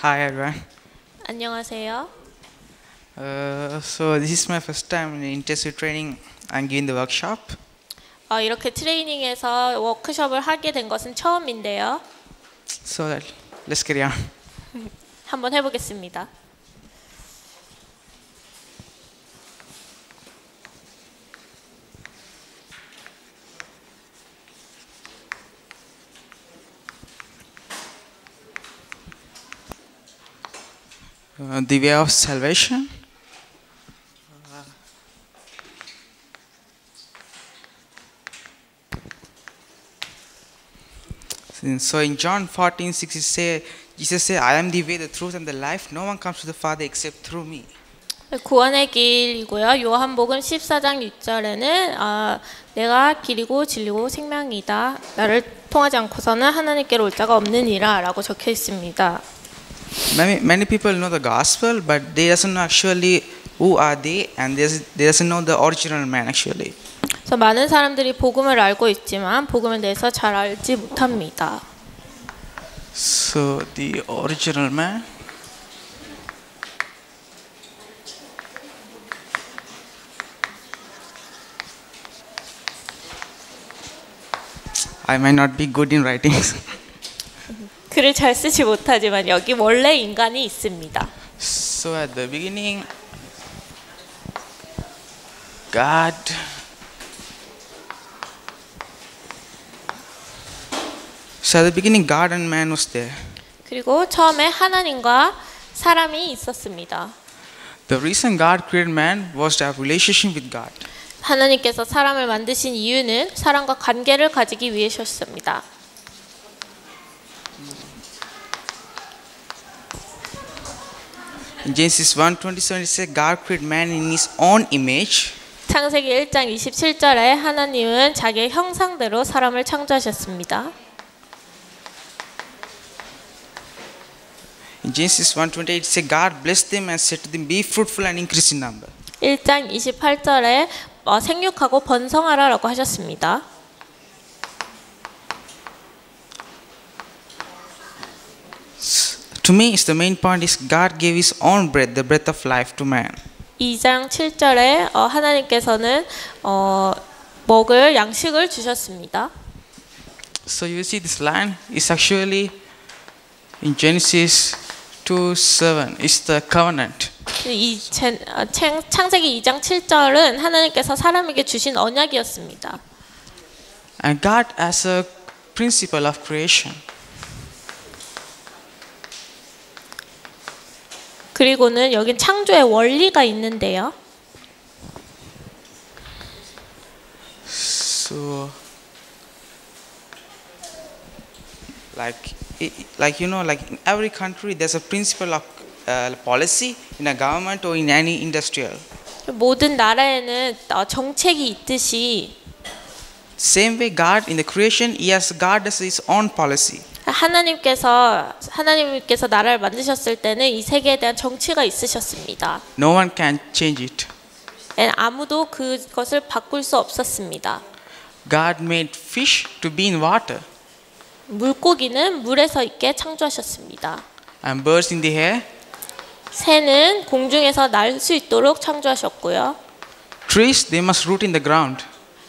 Hi everyone. 안녕하세요. So this is my first time in intensive training and giving the workshop. 이렇게 트레이닝에서 워크숍을 하게 된 것은 처음인데요. So let's carry on. 한번 해보겠습니다. The way of salvation. So in John 14:6, Jesus said, "I am the way, the truth, and the life. No one comes to the Father except through me." 구원의 길이고요. 요한복음 14장 6절에는 내가 길이고 진리고 생명이다. 나를 통하지 않고서는 하나님께로 올 자가 없느니라 라고 적혀 있습니다. Many people know the gospel, but they doesn't know actually who are they, and they doesn't know the original man actually. 그래서 많은 사람들이 복음을 알고 있지만 복음에 대해서 잘 알지 못합니다. So the original man. I might not be good in writing. 글을 잘 쓰지 못하지만 여기 원래 인간이 있습니다. So at the beginning, God and man was there. 그리고 처음에 하나님과 사람이 있었습니다. The reason God created man was to have relationship with God. 하나님께서 사람을 만드신 이유는 사람과 관계를 가지기 위해서였습니다. In Genesis 1:27 it says God created man in his own image. 창세기 1장 27절에 하나님은 자기의 형상대로 사람을 창조하셨습니다. In Genesis 1:28 it says God blessed them and said to them, "Be fruitful and increase in number." 1장 28절에 생육하고 번성하라라고 하셨습니다. To me, the main point is God gave His own breath, the breath of life, to man. 2장 7절에 하나님께서는 먹을 양식을 주셨습니다. So you see this line is actually in Genesis 2:7. It's the covenant. 창세기 2장 7절은 하나님께서 사람에게 주신 언약이었습니다. And God has a principle of creation. 그리고는 여긴 창조의 원리가 있는데요. So, like in every country, there's a principle of policy in a government or in any industrial. 모든 나라에는 정책이 있듯이 Same way, God in the creation, God has His own policy. 하나님께서 나라를 만드셨을 때는 이 세계에 대한 정치가 있으셨습니다. No one can change it. 아무도 그것을 바꿀 수 없었습니다. God made fish to be in water. 물고기는 물에서 있게 창조하셨습니다. And birds in the air. 새는 공중에서 날 수 있도록 창조하셨고요. Trees, they must root in the ground.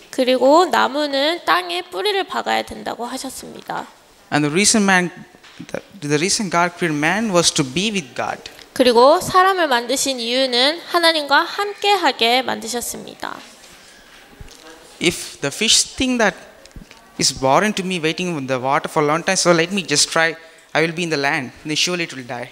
그리고 나무는 땅에 뿌리를 박아야 된다고 하셨습니다. And the reason God created man was to be with God. 그리고 사람을 만드신 이유는 하나님과 함께하게 만드셨습니다. If the fish think that is boring to me waiting in the water for a long time, so let me just try. I will be in the land. Then surely it will die.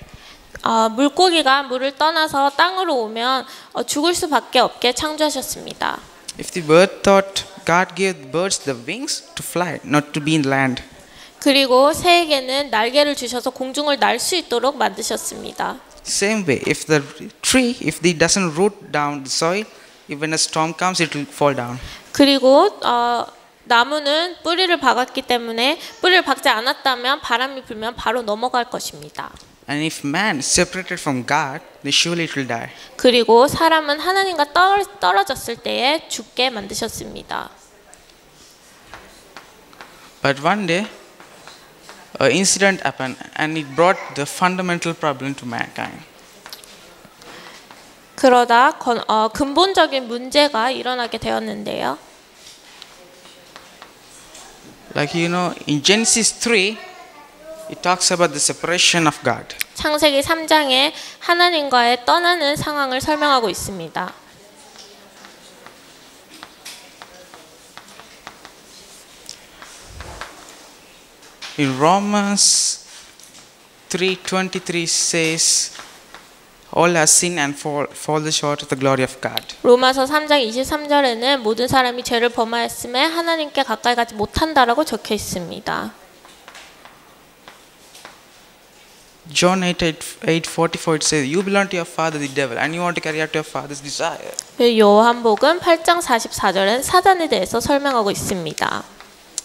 물고기가 물을 떠나서 땅으로 오면 죽을 수밖에 없게 창조하셨습니다. If the bird thought God gave birds the wings to fly, not to be in land. 그리고 새에게는 날개를 주셔서 공중을 날 수 있도록 만드셨습니다. Same way, if the tree, if it doesn't root down the soil, if when a storm comes, it will fall down. 그리고 나무는 뿌리를 박았기 때문에 뿌리를 박지 않았다면 바람이 불면 바로 넘어갈 것입니다. And if man is separated from God, then surely it will die. 그리고 사람은 하나님과 떨어졌을 때에 죽게 만드셨습니다. But one day, incident happened and it brought the fundamental problem to mankind. 그러다 근본적인 문제가 일어나게 되었는데요. Like in Genesis 3, it talks about the separation of God. 창세기 3장에 하나님과의 떠나는 상황을 설명하고 있습니다. In Romans 3:23 says, all have sinned and fall short of the glory of God. 로마서 3장 23절에는 모든 사람이 죄를 범하였음에 하나님께 가까이 가지 못한다라고 적혀 있습니다. John 8:44 it says, you belong to your father the devil and you want to carry out your father's desire. 요한복음 8장 44절은 사단에 대해서 설명하고 있습니다.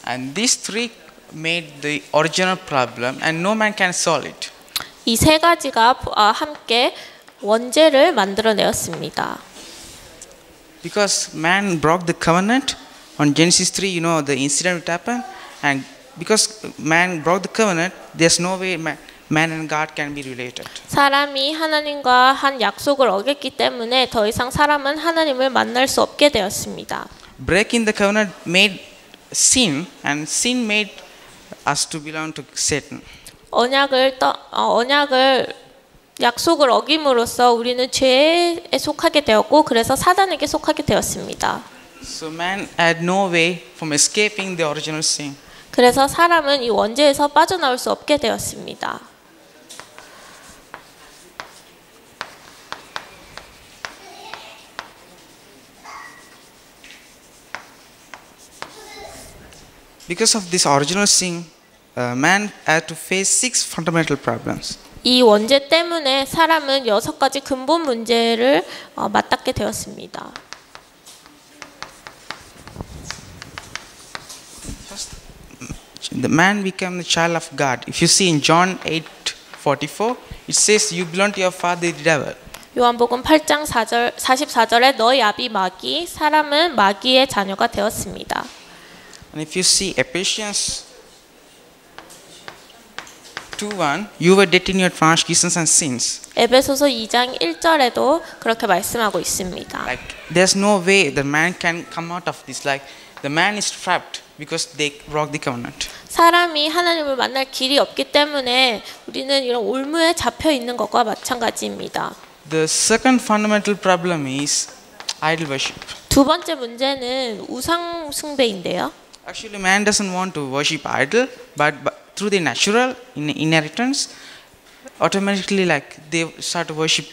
And these three made the original problem and no man can solve it. 이 세 가지가 함께 원죄를 만들어내었습니다. Because man broke the covenant on Genesis 3, the incident that happened, and because man broke the covenant, there's no way man and God can be related. 사람이 하나님과 한 약속을 어겼기 때문에 더 이상 사람은 하나님을 만날 수 없게 되었습니다. Breaking the covenant made sin, and sin made us to belong to Satan. 약속을 어김으로써 우리는 죄에 속하게 되었고 그래서 사단에게 속하게 되었습니다. So man had no way from escaping the original sin. 그래서 사람은 이 원죄에서 빠져나올 수 없게 되었습니다. Because of this original sin, man had to face 6 fundamental problems. 이 원죄 때문에 사람은 6가지 근본 문제를 맞닿게 되었습니다. First, the man became the child of God. If you see in John 8:44, it says, "You belong to your father, the devil." 요한복음 8장 44절에 너희 아비 마귀, 사람은 마귀의 자녀가 되었습니다. And if you see Ephesians 2:1, you were dead in your transgressions and sins. 에베소서 2장 1절에도 그렇게 말씀하고 있습니다. Like there's no way the man can come out of this. Like the man is trapped because they broke the covenant. 사람이 하나님을 만날 길이 없기 때문에 우리는 이런 올무에 잡혀 있는 것과 마찬가지입니다. The second fundamental problem is idol worship. 두 번째 문제는 우상 숭배인데요. Actually, man doesn't want to worship idol, but through the natural inheritance, automatically like they start to worship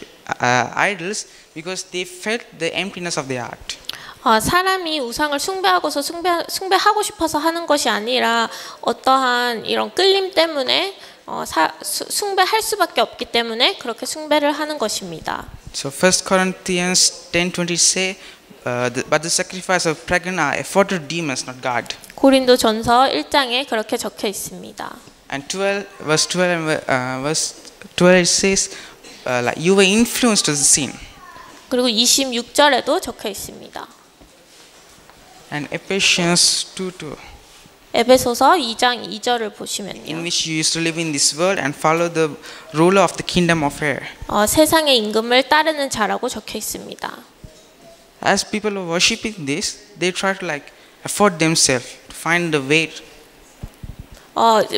idols because they felt the emptiness of their heart. 사람이 우상을 숭배하고서 숭배하고 싶어서 하는 것이 아니라 어떠한 이런 끌림 때문에 숭배할 수밖에 없기 때문에 그렇게 숭배를 하는 것입니다. So 1 Corinthians 10:20 say, but the sacrifice of pregnant are afforded demons, not God. 고린도전서 1장에 그렇게 적혀 있습니다. And verse 12 it says, like you were influenced to the sin. 그리고 26절에도 적혀 있습니다. And Ephesians 2:2. 에베소서 2장 2절을 In 보시면요. which you used to live in this world and follow the ruler of the kingdom of air. 세상의 임금을 따르는 자라고 적혀 있습니다. As people are worshiping this, they try to like afford themselves to find the way.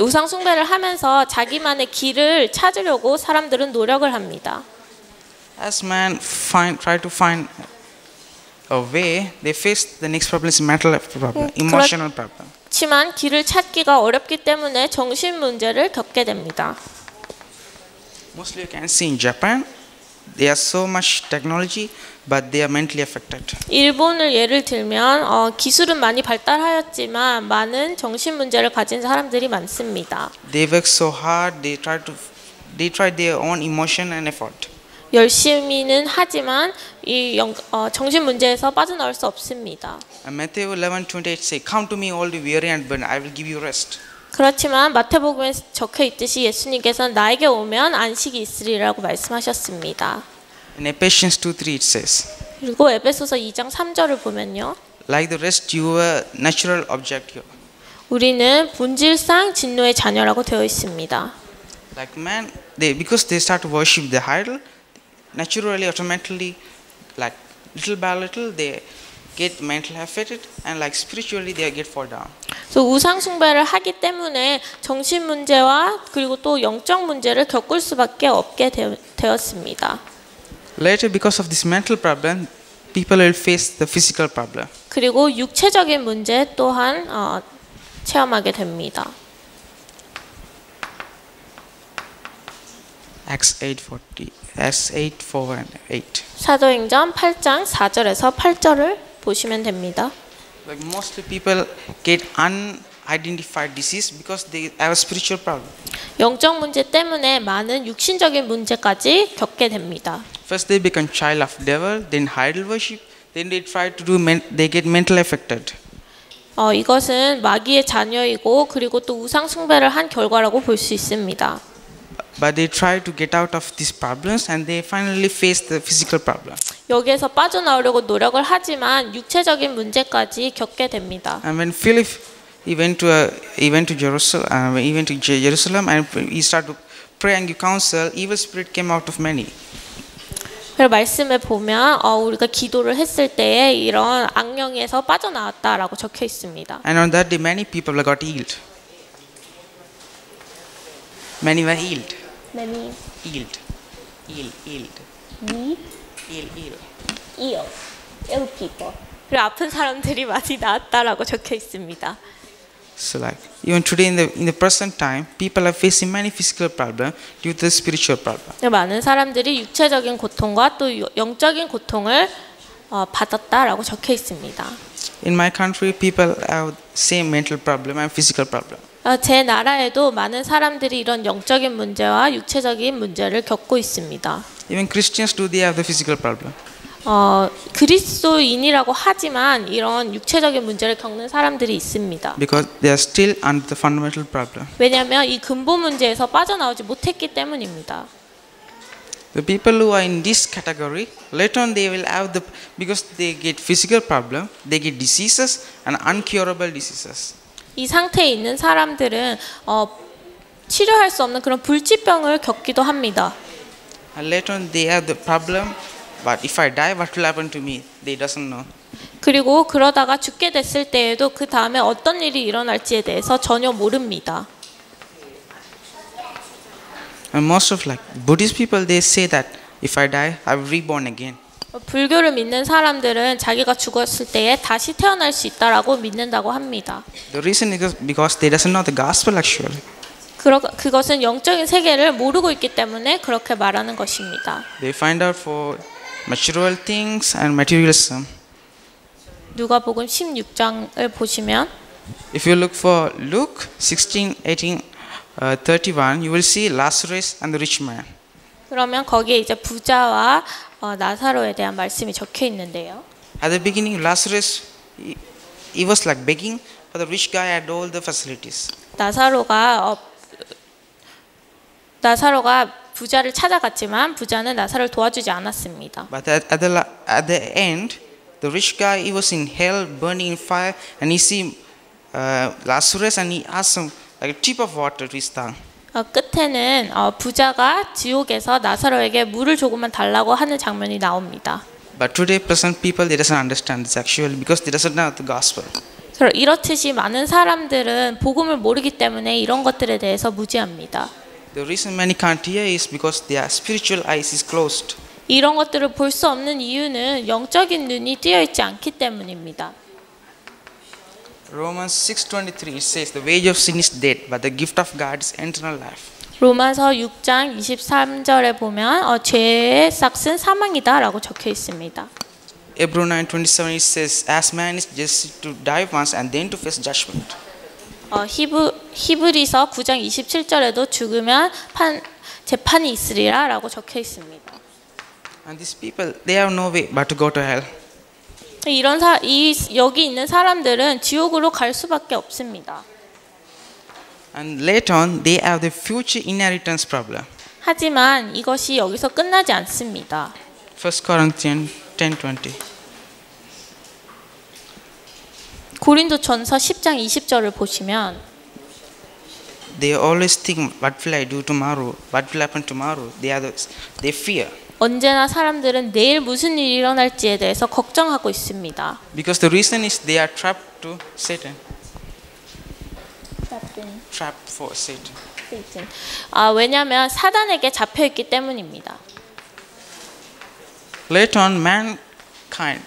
우상 숭배를 하면서 자기만의 길을 찾으려고 사람들은 노력을 합니다. As man try to find a way, they face the next problem is mental problem, emotional problem. 그렇지만 길을 찾기가 어렵기 때문에 정신 문제를 겪게 됩니다. Mostly you can see in Japan, they have so much technology, but they are mentally affected. 일본을 예를 들면 기술은 많이 발달하였지만 많은 정신 문제를 가진 사람들이 많습니다. They work so hard, they try their own emotion and effort. 열심히는 하지만 이 정신 문제에서 빠져나올 수 없습니다. And Matthew 11:28 say, "Come to me, all the weary and burdened, I will give you rest." 그렇지만 마태복음에 적혀 있듯이 예수님께서는 나에게 오면 안식이 있으리라고 말씀하셨습니다. In Ephesians 2:3 it says, 그리고 에베소서 2장 3절을 보면요. "Like the rest, you were natural object here." 우리는 본질상 진노의 자녀라고 되어 있습니다. Like man, because they start to worship the idol, naturally, automatically, like little by little, they get mentally affected, and like spiritually, they get fall down. 그래서 우상 숭배를 하기 때문에 정신 문제와 그리고 또 영적 문제를 겪을 수밖에 없게 되었습니다. Later, because of this mental problem, people will face the physical problem. 그리고 육체적인 문제 또한 체험하게 됩니다. Acts 8:40, Acts 8:4 and 8. 사도행전 8장 4절에서 8절을 보시면 됩니다. Like mostly people get unidentified disease because they have a spiritual problem. 영적 문제 때문에 많은 육신적인 문제까지 겪게 됩니다. First they become child of devil, then idol worship, then they try to do they get mentally affected. 이것은 마귀의 자녀이고 그리고 또 우상 숭배를 한 결과라고 볼 수 있습니다. But they try to get out of these problems and they finally face the physical problem. 여기에서 빠져나오려고 노력을 하지만 육체적인 문제까지 겪게 됩니다. And when Philip he went to Jerusalem and he started to pray and give counsel, evil spirit came out of many. 그래서 말씀에 보면 우리가 기도를 했을 때에 이런 악령에서 빠져나왔다라고 적혀 있습니다. And on that day many people got healed. Many were healed. Many Healed. ill people. 그리고 아픈 사람들이 많이 나았다라고 적혀 있습니다. So like even today in the present time, people are facing many physical problems due to the spiritual problem. 많은 사람들이 육체적인 고통과 또 영적인 고통을 받았다라고 적혀 있습니다. In my country, people have same mental problem and physical problem. 제 나라에도 많은 사람들이 이런 영적인 문제와 육체적인 문제를 겪고 있습니다. Even Christians do they have the physical problem. 그리스도인이라고 하지만 이런 육체적인 문제를 겪는 사람들이 있습니다. Because they are still under the fundamental problem. 왜냐하면 이 근본 문제에서 빠져나오지 못했기 때문입니다. The people who are in this category, later on they will have because they get physical problem, they get diseases and uncurable diseases. 이 상태에 있는 사람들은 치료할 수 없는 그런 불치병을 겪기도 합니다. And later on they have the problem, but if I die, what will happen to me? They doesn't know. 그리고 그러다가 죽게 됐을 때에도 그 다음에 어떤 일이 일어날지에 대해서 전혀 모릅니다. And most of like Buddhist people, they say that if I die, I will reborn again. 불교를 믿는 사람들은 자기가 죽었을 때에 다시 태어날 수 있다라고 믿는다고 합니다. The reason is because they doesn't know the gospel actually. 그것은 영적인 세계를 모르고 있기 때문에 그렇게 말하는 것입니다. They find out for material things and materialism. 누가복음 16장을 보시면 If you look for Luke 16, 18, 31, you will see Lazarus and the rich man. 그러면 거기에 이제 부자와 나사로에 대한 말씀이 적혀 있는데요. At the beginning, Lazarus he was like begging, but the rich guy had all the facilities. 나사로가 부자를 찾아갔지만 부자는 나사로를 도와주지 않았습니다. But at the end, the rich guy he was in hell, burning in fire, and he see Lazarus and he asked him like a tip of water to his tongue. 끝에는 부자가 지옥에서 나사로에게 물을 조금만 달라고 하는 장면이 나옵니다. But today, present people they doesn't understand this actually because they doesn't know the gospel. 이렇듯이 많은 사람들은 복음을 모르기 때문에 이런 것들에 대해서 무지합니다. The reason many can't hear is because their spiritual eyes is closed. 이런 것들을 볼 수 없는 이유는 영적인 눈이 뜨여 있지 않기 때문입니다. Romans 6:23 it says the wage of sin is death, but the gift of God is eternal life. 로마서 6장 23절에 보면 죄의 삭은 사망이다라고 적혀 있습니다. Hebrews 9:27 it says as man is just to die once and then to face judgment. 히브리서 9장 27절에도 죽으면 재판이 있으리라라고 적혀 있습니다. And these people they have no way but to go to hell. 여기 있는 사람들은 지옥으로 갈 수밖에 없습니다. And later on they have the future inheritance problem. 하지만 이것이 여기서 끝나지 않습니다. 1 Corinthians 10:20. 고린도전서 10장 20절을 보시면 they always think, what will I do tomorrow? What will happen tomorrow? They fear. 언제나 사람들은 내일 무슨 일이 일어날지에 대해서 걱정하고 있습니다. Because the reason is they are trapped to Satan. Trapped for Satan. 왜냐하면 사단에게 잡혀 있기 때문입니다. Later on, mankind,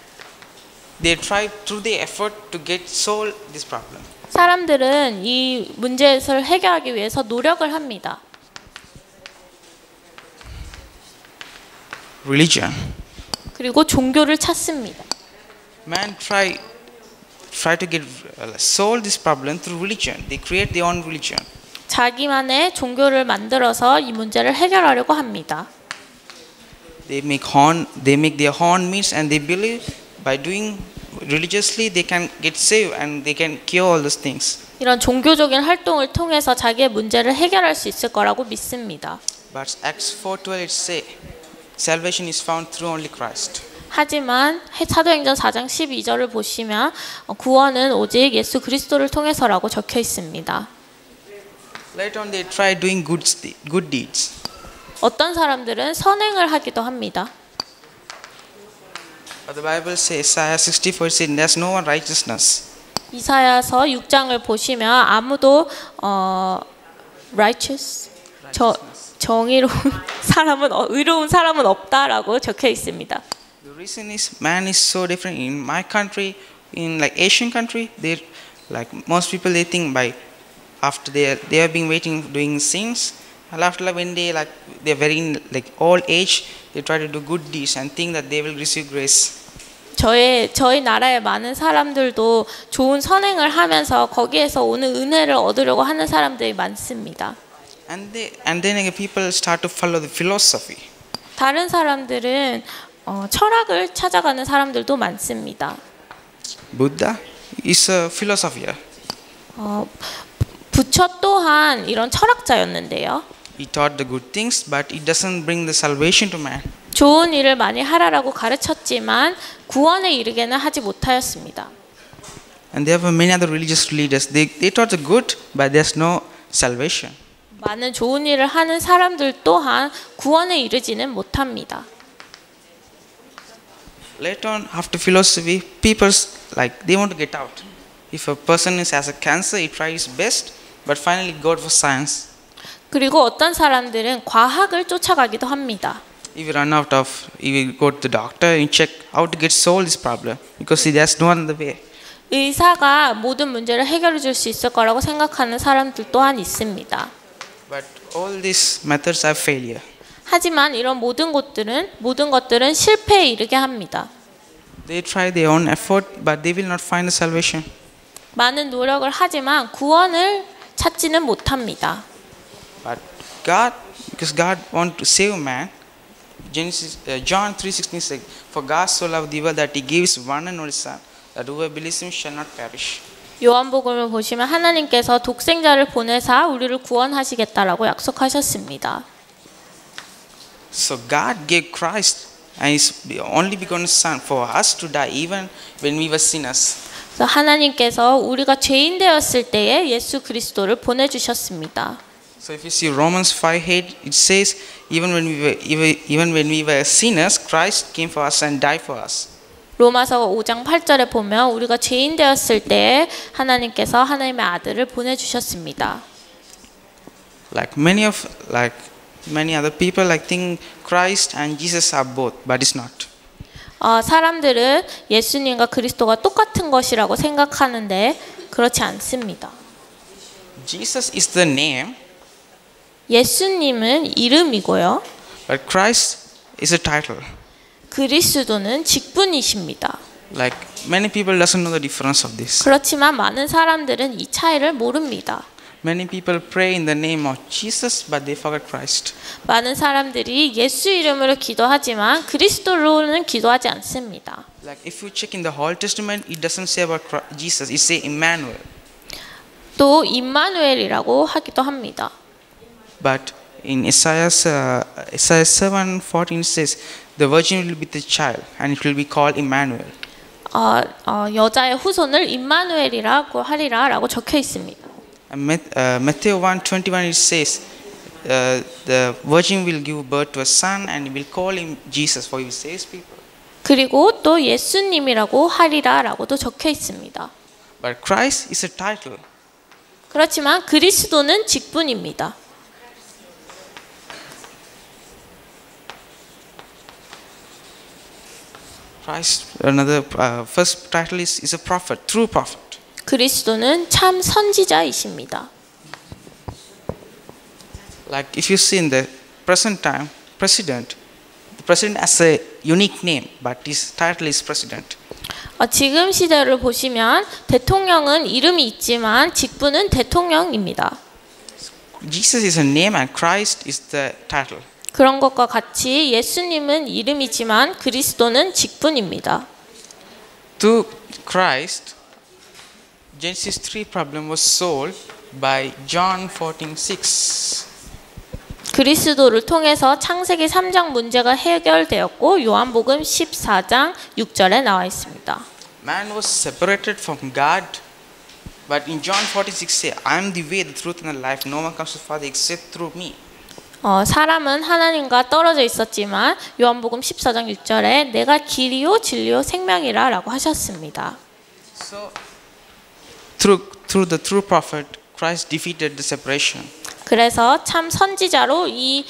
they try through their effort to solve this problem. 사람들은 이 문제를 해결하기 위해서 노력을 합니다. Religion. 그리고 종교를 찾습니다. Man try to solve this problem through religion. They create their own religion. 자기만의 종교를 만들어서 이 문제를 해결하려고 합니다. They make their horn meats, and they believe by doing religiously they can get saved and they can cure all those things. 이런 종교적인 활동을 통해서 자기의 문제를 해결할 수 있을 거라고 믿습니다. But Acts 4:12 it say, salvation is found through only Christ. 하지만 사도행전 4장 12절을 보시면 구원은 오직 예수 그리스도를 통해서라고 적혀 있습니다. Later on, they try doing good deeds. 어떤 사람들은 선행을 하기도 합니다. The Bible says, Isaiah 64 says, there's no one righteousness. 이사야서 6장을 보시면 아무도 righteous 정의로운 사람은 의로운 사람은 없다라고 적혀 있습니다. The reason is man is so different. In my country, in like Asian country, they like most people they think by after they have been waiting doing sins, and after when they're very in like old age, they try to do good deeds and think that they will receive grace. 저희 나라의 많은 사람들도 좋은 선행을 하면서 거기에서 오는 은혜를 얻으려고 하는 사람들이 많습니다. And then again, people start to follow the philosophy. 다른 사람들은 철학을 찾아가는 사람들도 많습니다. Buddha is a philosopher. 부처 또한 이런 철학자였는데요. He taught the good things, but it doesn't bring the salvation to man. 좋은 일을 많이 하라라고 가르쳤지만 구원에 이르게는 하지 못하였습니다. And there were many other religious leaders. They taught the good, but there's no salvation. 많은 좋은 일을 하는 사람들 또한 구원에 이르지는 못합니다. Later on, after philosophy, people they want to get out. If a person has a cancer, he tries his best, but finally go for science. 그리고 어떤 사람들은 과학을 쫓아가기도 합니다. If you run out of, you will go to the doctor and check how to get solve this problem because there's no other way. 의사가 모든 문제를 해결해 줄 수 있을 거라고 생각하는 사람들 또한 있습니다. But all these methods are failure. 하지만 이런 모든 것들은 실패에 이르게 합니다. They try their own effort, but they will not find the salvation. 많은 노력을 하지만 구원을 찾지는 못합니다. But because God wants to save man, John 3:16 says, "For God so loved the world that He gave His one and only Son, that whoever believes in Him shall not perish." 요한복음을 보시면 하나님께서 독생자를 보내사 우리를 구원하시겠다라고 약속하셨습니다. So God gave Christ and His only begotten Son for us to die even when we were sinners. 그래서 하나님께서 우리가 죄인 되었을 때에 예수 그리스도를 보내주셨습니다. So if you see Romans 5:8, it says, even when we were sinners, Christ came for us and died for us. 로마서 5장 8절에 보면 우리가 죄인 되었을 때에 하나님께서 하나님의 아들을 보내주셨습니다. Many other people think Christ and Jesus are both, but it's not. 사람들은 예수님과 그리스도가 똑같은 것이라고 생각하는데 그렇지 않습니다. Jesus is the name. 예수님은 이름이고요. But Christ is a title. 그리스도는 직분이십니다. Many people doesn't know the difference of this. 그렇지만 많은 사람들은 이 차이를 모릅니다. Many people pray in the name of Jesus, but they forget Christ. 많은 사람들이 예수 이름으로 기도하지만 그리스도로는 기도하지 않습니다. If you check in the Old Testament, it doesn't say about Jesus. It say Emmanuel. 또 임마누엘이라고 하기도 합니다. But in Isaiah 7:14 says, the virgin will be the child, and it will be called Emmanuel. 여자의 후손을 임마누엘이라고 하리라라고 적혀 있습니다. Matthew 1:21 it says, the virgin will give birth to a son and will call him Jesus, for he saves people. 그리고 또 예수님이라고 하리라라고도 적혀 있습니다. But Christ is a title. 그렇지만 그리스도는 직분입니다. Christ, another first title is a prophet, true prophet. 그리스도는 참 선지자이십니다. Like if you see in the present time, the president has a unique name, but his title is president. 지금 시대를 보시면 대통령은 이름이 있지만 직분은 대통령입니다. Jesus is a name and Christ is the title. 그런 것과 같이 예수님은 이름이지만 그리스도는 직분입니다. To Christ, Genesis 3 problem was solved by John 14:6. 그리스도를 통해서 창세기 3장 문제가 해결되었고 요한복음 14장 6절에 나와 있습니다. Man was separated from God, but in John 14:6 say, I am the way, the truth, and the life. No one comes to the Father except through me. 사람은 하나님과 떨어져 있었지만 요한복음 14장 6절에 내가 길이요 진리요 생명이라라고 하셨습니다. So through the true prophet, Christ defeated the separation. 그래서 참 선지자로 이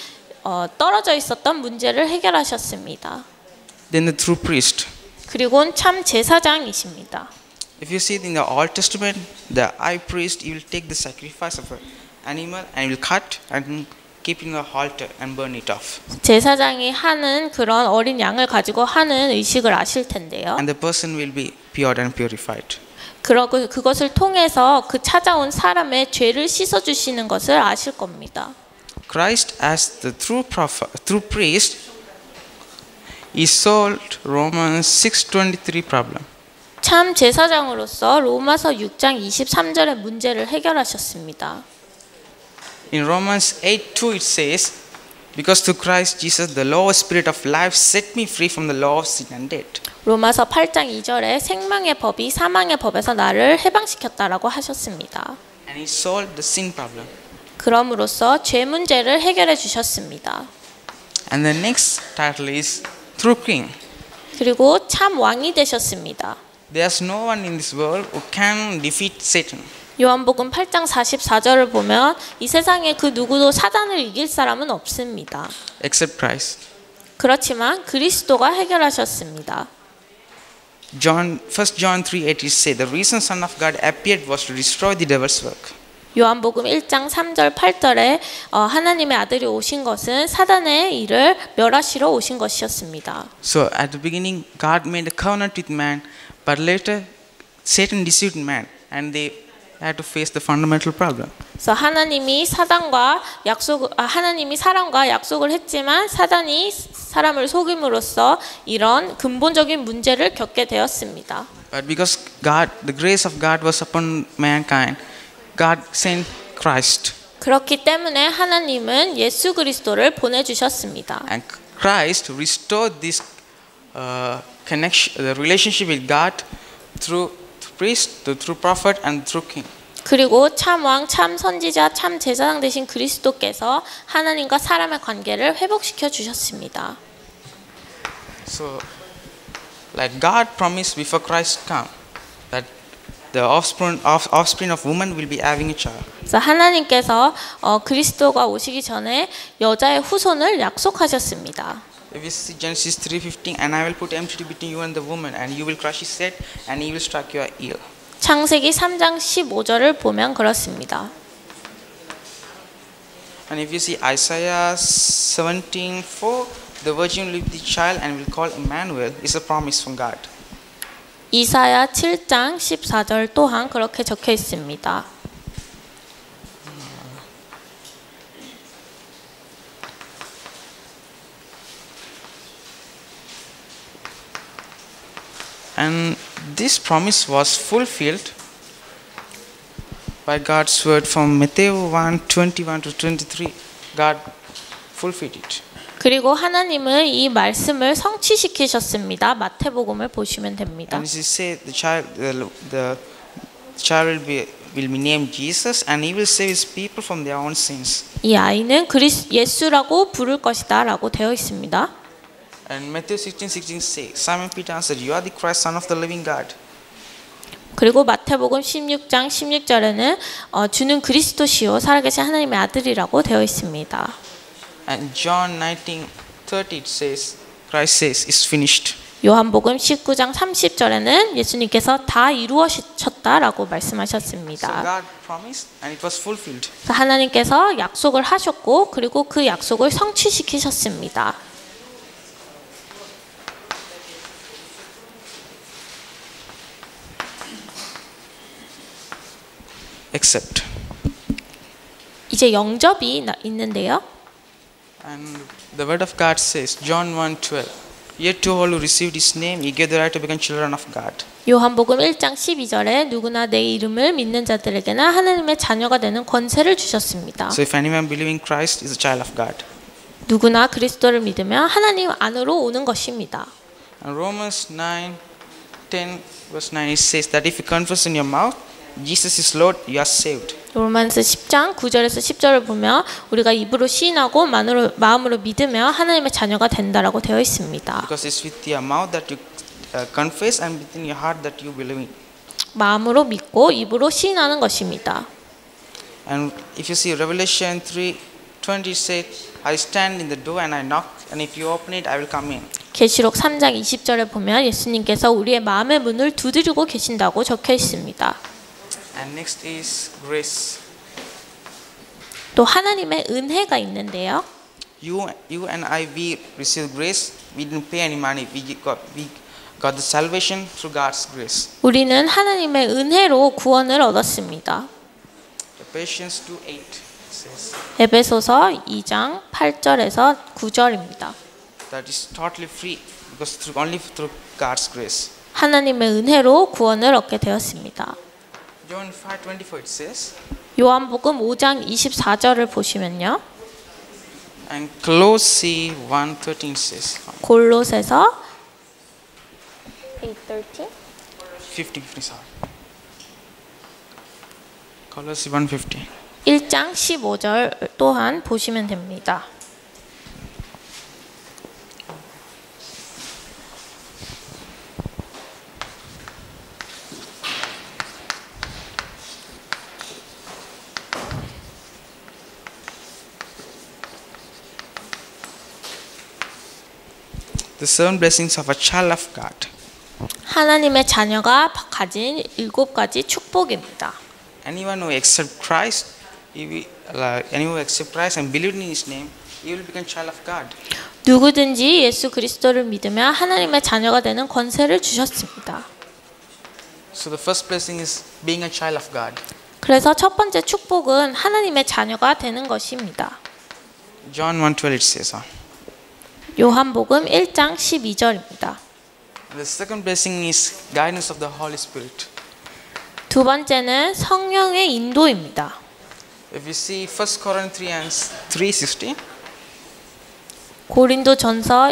떨어져 있었던 문제를 해결하셨습니다. Then the true priest. 그리고는 참 제사장이십니다. If you see it in the Old Testament, the high priest he will take the sacrifice of an animal and he will cut and keep in the altar and burn it off. 제사장이 하는 그런 어린 양을 가지고 하는 의식을 아실 텐데요. And the person will be pure and purified. 그러고 그것을 통해서 그 찾아온 사람의 죄를 씻어 주시는 것을 아실 겁니다. Christ as the true prophet, true priest, he solved Romans 6:23 problem. 참 제사장으로서 로마서 6장 23절의 문제를 해결하셨습니다. In Romans 8:2 it says, because through Christ Jesus the law of spirit of life set me free from the law of sin and death. 로마서 8장 2절에 생명의 법이 사망의 법에서 나를 해방시켰다라고 하셨습니다. And he solved the sin problem. 그럼으로써 죄 문제를 해결해 주셨습니다. And the next title is true king. 그리고 참 왕이 되셨습니다. There's no one in this world who can defeat Satan. 요한복음 8장 44절을 보면 이 세상에 그 누구도 사단을 이길 사람은 없습니다. Except Christ. 그렇지만 그리스도가 해결하셨습니다. 1 John 3:8 it says, the reason Son of God appeared was to destroy the devil's work. 요한복음 1장 3절 8절에 하나님의 아들이 오신 것은 사단의 일을 멸하시러 오신 것이었습니다. So at the beginning God made a covenant with man, but later Satan deceived man and they had to face the fundamental problem. 그래서 하나님이 사람과 약속을 했지만 사단이 사람을 속임으로써 이런 근본적인 문제를 겪게 되었습니다. But because the grace of God was upon mankind, God sent Christ. 그렇기 때문에 하나님은 예수 그리스도를 보내주셨습니다. And Christ restored this connection, the relationship with God through priest, through prophet, and through king. 그리고 참 왕, 참 선지자, 참 제사장 되신 그리스도께서 하나님과 사람의 관계를 회복시켜 주셨습니다. So, like God promised before Christ come, that the offspring of woman will be having a child. 그래서 하나님께서 그리스도가 오시기 전에 여자의 후손을 약속하셨습니다. If you see Genesis 3:15, and I will put enmity between you and the woman, and you will crush his head, and he will strike your ear. 창세기 3장 15절을 보면 그렇습니다. And if you see Isaiah 17:4, the virgin will be the child and will call Emmanuel, is a promise from God. 이사야 7장 14절 또한 그렇게 적혀 있습니다. And this promise was fulfilled by God's word from Matthew 1:21 to 23. God fulfilled it. 그리고 하나님은 이 말씀을 성취시키셨습니다. 마태복음을 보시면 됩니다. And it says the child will be named Jesus, and he will save his people from their own sins. 이 아이는 예수라고 부를 것이다라고 되어 있습니다. And Matthew 16:16 says, Simon Peter answered, "You are the Christ, Son of the living God." 그리고 마태복음 16장 16절에는 주는 그리스도시요 살아계신 하나님의 아들이라고 되어 있습니다. And John 19:30 it says, Christ says, "It's finished." 요한복음 19장 30절에는 예수님께서 다 이루어졌다라고 So 말씀하셨습니다. God promised, and it was fulfilled. 하나님께서 약속을 하셨고 그리고 그 약속을 성취시키셨습니다. Except. 이제 영접이 있는데요. And the word of God says, John 1:12, "Yet to all who received his name, he gave the right to become children of God." 요한복음 1장 12절에 누구나 내 이름을 믿는 자들에게는 하나님의 자녀가 되는 권세를 주셨습니다. So if anyone believing Christ is a child of God. 누구나 그리스도를 믿으면 하나님 안으로 오는 것입니다. And Romans 9:10 verse 9 it says that if you confess in your mouth Jesus is Lord, you are saved. 로마서 10장 9절에서 10절을 보면 우리가 입으로 시인하고 마음으로 믿으면 하나님의 자녀가 된다라고 되어 있습니다. Because it's with your mouth that you confess and within your heart that you believe in. 마음으로 믿고 입으로 시인하는 것입니다. And if you see Revelation 3:20 said, "I stand in the door and I knock, and if you open it, I will come in." 계시록 3장 20절에 보면 예수님께서 우리의 마음의 문을 두드리고 계신다고 적혀 있습니다. And next is grace. 또 하나님의 은혜가 있는데요. You and I, we received grace. We didn't pay any money. We got the salvation through God's grace. 우리는 하나님의 은혜로 구원을 얻었습니다. Ephesians 2:8 says 에베소서 2장 8절에서 9절입니다. that is totally free because only through God's grace. 하나님의 은혜로 구원을 얻게 되었습니다. John 5:24 it says, 요한복음 5장 24절을 보시면요. and Colossae 1:13 says, 골로새서 8:13 50 sorry. Colossae 1:15. 1장 15절 또한 보시면 됩니다. The 7 blessings of a child of God. 하나님의 자녀가 가진 7가지 축복입니다. Anyone who accepts Christ, anyone who accepts Christ and believes in His name, he will become child of God. 누구든지 예수 그리스도를 믿으면 하나님의 자녀가 되는 권세를 주셨습니다. So the first blessing is being a child of God. 그래서 첫 번째 축복은 하나님의 자녀가 되는 것입니다. John 1:12 it says. 요한복음 1장 12절입니다. The second blessing is guidance of the Holy Spirit. 두 번째는 성령의 인도입니다. If you see 1 Corinthians 3:16, 고린도전서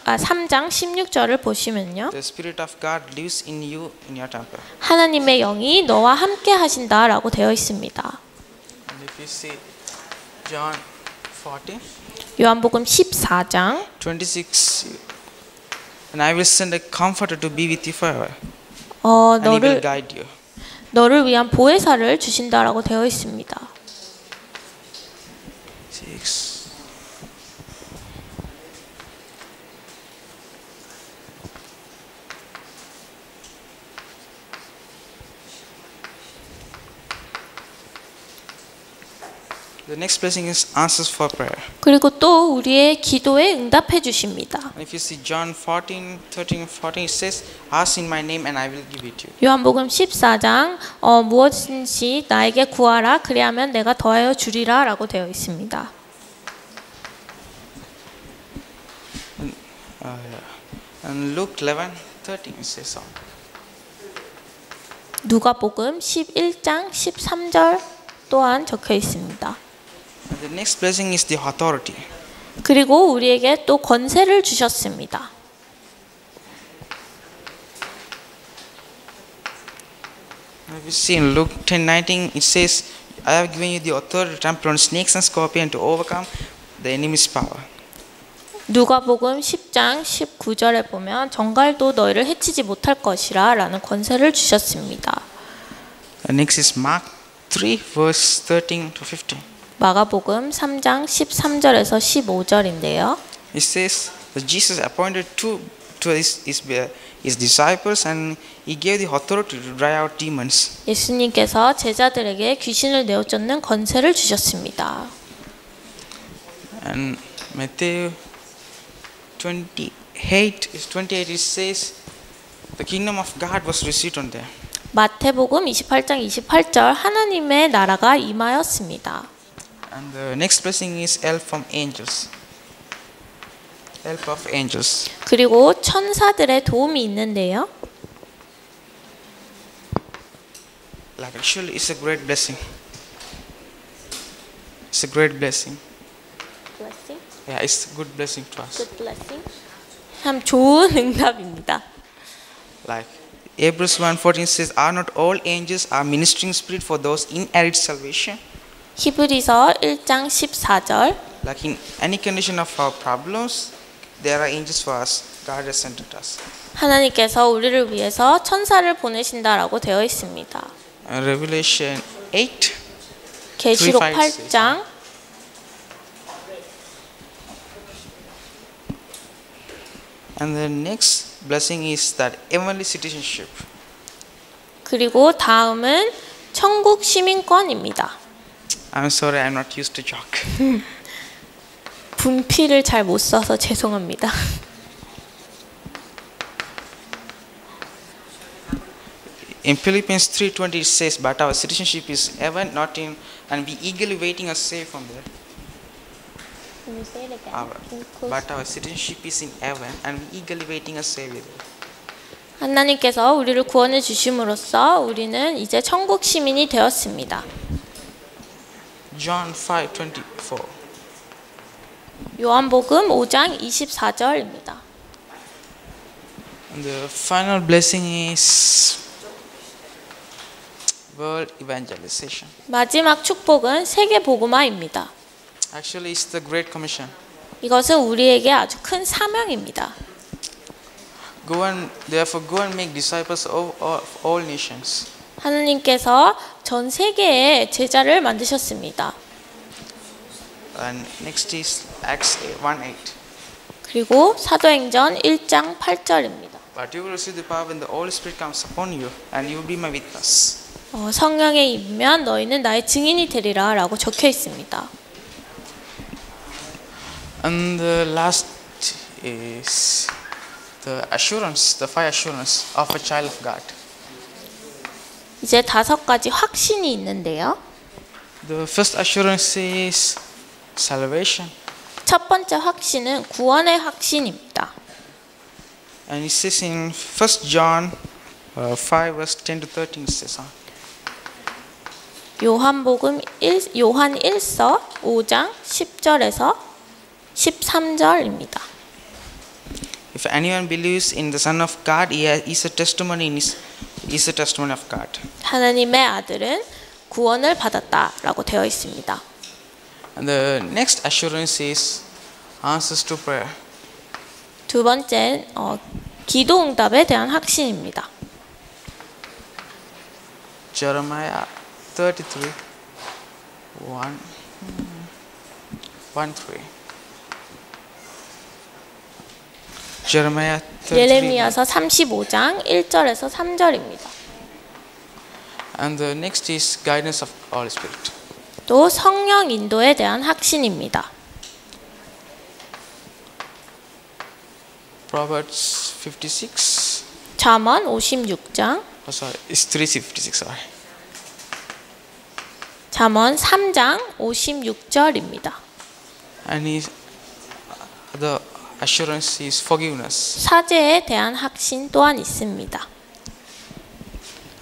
3장 16절을 보시면요. the Spirit of God lives in you in your temple. 하나님의 영이 너와 함께 하신다라고 되어 있습니다. And if you see John 14, 요한복음 14장 26, and I will send a comforter to be with you forever, and he will guide you. 너를 위한 보혜사를 주신다라고 되어 있습니다. 6. The next blessing is answers for prayer. 그리고 또 우리의 기도에 응답해 주십니다. And if you see John 14:13, 14, it says, "Ask in my name, and I will give it to you." 요한복음 14장 무엇인지 나에게 구하라 그리하면 내가 더하여 주리라라고 되어 있습니다. And Luke 11:13 it says so. 누가복음 11장 13절 또한 적혀 있습니다. And the next blessing is the authority. 그리고 우리에게 또 권세를 주셨습니다. We see in Luke 10:19 it says, "I have given you the authority to trample on snakes and scorpions and to overcome the enemy's power." 누가복음 10장 19절에 보면 정갈도 너희를 해치지 못할 것이라 라는 권세를 주셨습니다. Next is Mark 3 verse 13 to 15. 마가복음 3장 13절에서 15절인데요. It says that Jesus appointed two to his disciples and he gave the authority to drive out demons. 예수님께서 제자들에게 귀신을 내어쫓는 권세를 주셨습니다. And Matthew 28 it says the kingdom of God was received on them. 마태복음 28장 28절 하나님의 나라가 임하였습니다. And the next blessing is help from angels. Help of angels. 그리고 천사들의 도움이 있는데요. Like actually it's a great blessing. It's a great blessing. Blessing? Yeah, it's a good blessing to us. Good blessing. 참 좋은 응답입니다. Like Hebrews 1:14 says, "Are not all angels are ministering spirit for those inherit salvation?" 히브리서 1장 14절 Like in any condition of our problems, there are angels for us. God has sent us. 하나님께서 우리를 위해서 천사를 보내신다라고 되어 있습니다. Revelation 8. 계시록 3, 5, 6. 8장 And the next blessing is that heavenly citizenship. 그리고 다음은 천국 시민권입니다. I'm sorry, I'm not used to chalk. 분필을 잘 못 써서 죄송합니다. In Philippians 3:20 it says, "But our citizenship is heaven, not in, and we eagerly waiting a save from there." But our citizenship is in heaven, and we eagerly waiting a savior. 하나님께서 우리를 구원해 주심으로써 우리는 이제 천국 시민이 되었습니다. John 5:24. 요한복음 5장 24절입니다. And the final blessing is world evangelization. 마지막 축복은 세계 복음화입니다. Actually, it's the Great Commission. 이것은 우리에게 아주 큰 사명입니다. Therefore, go and make disciples of all nations. 하나님께서 전 세계에 제자를 만드셨습니다. And next is Acts 1:8. 그리고 사도행전 1장 8절입니다. But you will receive the power when the Holy Spirit comes upon you, and you will be my witness. 성령에 임하면 너희는 나의 증인이 되리라 라고 적혀 있습니다. And the last is the assurance, the five assurance of a child of God. 이제 5가지 확신이 있는데요. The first assurance is salvation. 첫 번째 확신은 구원의 확신입니다. And it says in 1 John 5 verse 10 to 13 it says, 요한 1서 5장 10절에서 13절입니다. If anyone believes in the Son of God, he is a testimony is a testimony of God. 하나님의 아들은 구원을 받았다라고 되어 있습니다. And the next assurance is answers to prayer. 두 번째는 기도 응답에 대한 확신입니다. Jeremiah 33 1-3. Jeremiah 33. 예레미야서 35장 1절에서 3절입니다. And the next is guidance of Holy Spirit. 또 성령 인도에 대한 확신입니다. Proverbs 56. 잠언 56장, Sorry, it's 356. Sorry. 잠언 3장 56절입니다. And the assurance is forgiveness. 사죄에 대한 확신 또한 있습니다.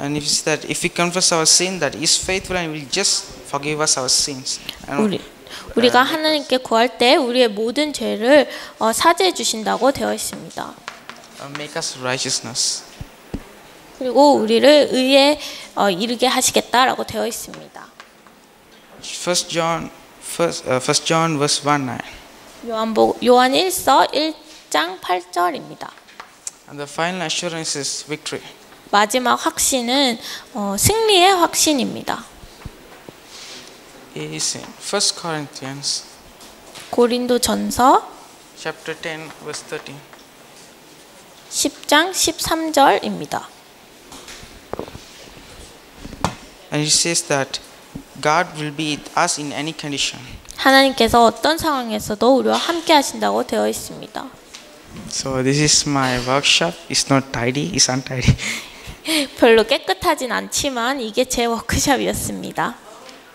And it is that if we confess our sin, that He is faithful and will just forgive us our sins. And 우리가 하나님께 구할 때 우리의 모든 죄를 사죄해 주신다고 되어 있습니다. make us righteousness. 그리고 우리를 의에 이르게 하시겠다라고 되어 있습니다. 1 John verse 1:9. 요한 1서 1장 8절입니다. And the final assurance is victory. 마지막 확신은 승리의 확신입니다. It is in 1 Corinthians 고린도전서 chapter 10 verse 13. 10장 13절입니다. And it says that God will be with us in any condition. 하나님께서 어떤 상황에서도 우리와 함께 하신다고 되어 있습니다. So this is my workshop. It's not tidy. It's untidy. 별로 깨끗하진 않지만 이게 제 워크숍이었습니다.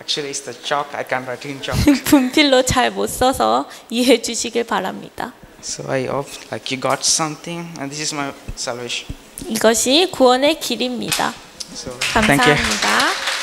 Actually, it's the chalk. I can't write in chalk. 분필로 잘 못 써서 이해해 주시길 바랍니다. So I hope like you got something, and this is my salvation. 이것이 구원의 길입니다. So thank you. 감사합니다.